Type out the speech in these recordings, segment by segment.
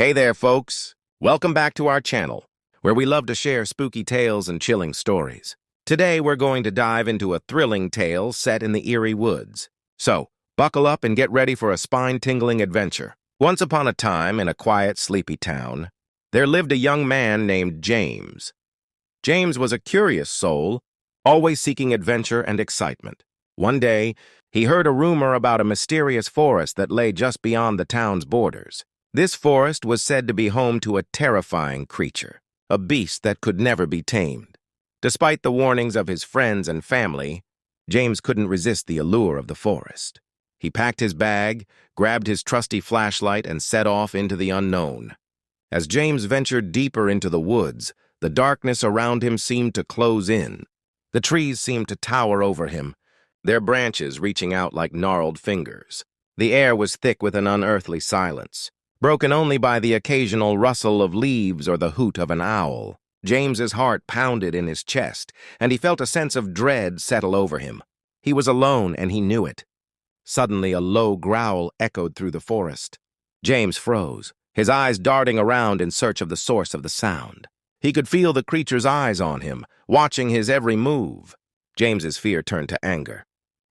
Hey there, folks. Welcome back to our channel, where we love to share spooky tales and chilling stories. Today, we're going to dive into a thrilling tale set in the eerie woods. So, buckle up and get ready for a spine-tingling adventure. Once upon a time, in a quiet, sleepy town, there lived a young man named James. James was a curious soul, always seeking adventure and excitement. One day, he heard a rumor about a mysterious forest that lay just beyond the town's borders. This forest was said to be home to a terrifying creature, a beast that could never be tamed. Despite the warnings of his friends and family, James couldn't resist the allure of the forest. He packed his bag, grabbed his trusty flashlight, and set off into the unknown. As James ventured deeper into the woods, the darkness around him seemed to close in. The trees seemed to tower over him, their branches reaching out like gnarled fingers. The air was thick with an unearthly silence, broken only by the occasional rustle of leaves or the hoot of an owl. James's heart pounded in his chest, and he felt a sense of dread settle over him. He was alone, and he knew it. Suddenly, a low growl echoed through the forest. James froze, his eyes darting around in search of the source of the sound. He could feel the creature's eyes on him, watching his every move. James's fear turned to anger.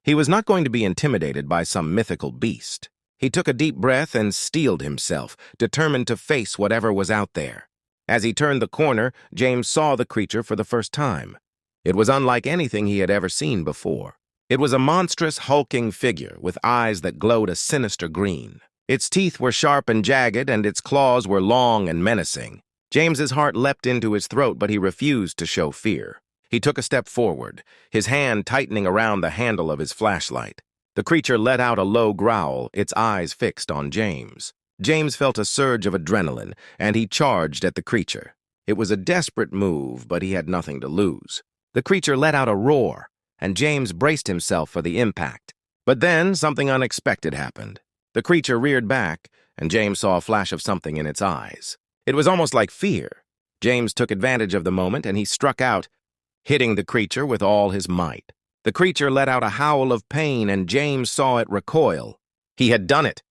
He was not going to be intimidated by some mythical beast. He took a deep breath and steeled himself, determined to face whatever was out there. As he turned the corner, James saw the creature for the first time. It was unlike anything he had ever seen before. It was a monstrous, hulking figure with eyes that glowed a sinister green. Its teeth were sharp and jagged, and its claws were long and menacing. James's heart leapt into his throat, but he refused to show fear. He took a step forward, his hand tightening around the handle of his flashlight. The creature let out a low growl, its eyes fixed on James. James felt a surge of adrenaline, and he charged at the creature. It was a desperate move, but he had nothing to lose. The creature let out a roar, and James braced himself for the impact. But then something unexpected happened. The creature reared back, and James saw a flash of something in its eyes. It was almost like fear. James took advantage of the moment, and he struck out, hitting the creature with all his might. The creature let out a howl of pain, and James saw it recoil. He had done it.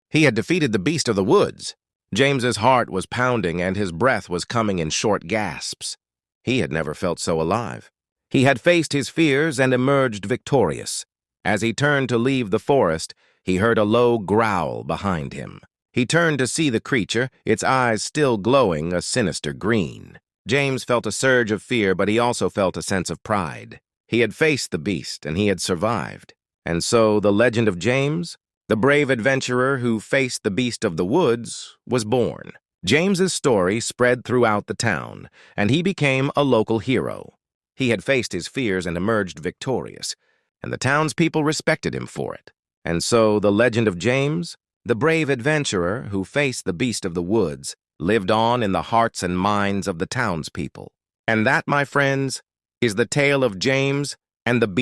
He had defeated the beast of the woods. James's heart was pounding, and his breath was coming in short gasps. He had never felt so alive. He had faced his fears and emerged victorious. As he turned to leave the forest, he heard a low growl behind him. He turned to see the creature, its eyes still glowing a sinister green. James felt a surge of fear, but he also felt a sense of pride. He had faced the beast, and he had survived. And so the legend of James, the brave adventurer who faced the beast of the woods, was born. James's story spread throughout the town, and he became a local hero. He had faced his fears and emerged victorious, and the townspeople respected him for it. And so the legend of James, the brave adventurer who faced the beast of the woods, lived on in the hearts and minds of the townspeople. And that, my friends, is the tale of James and the beast.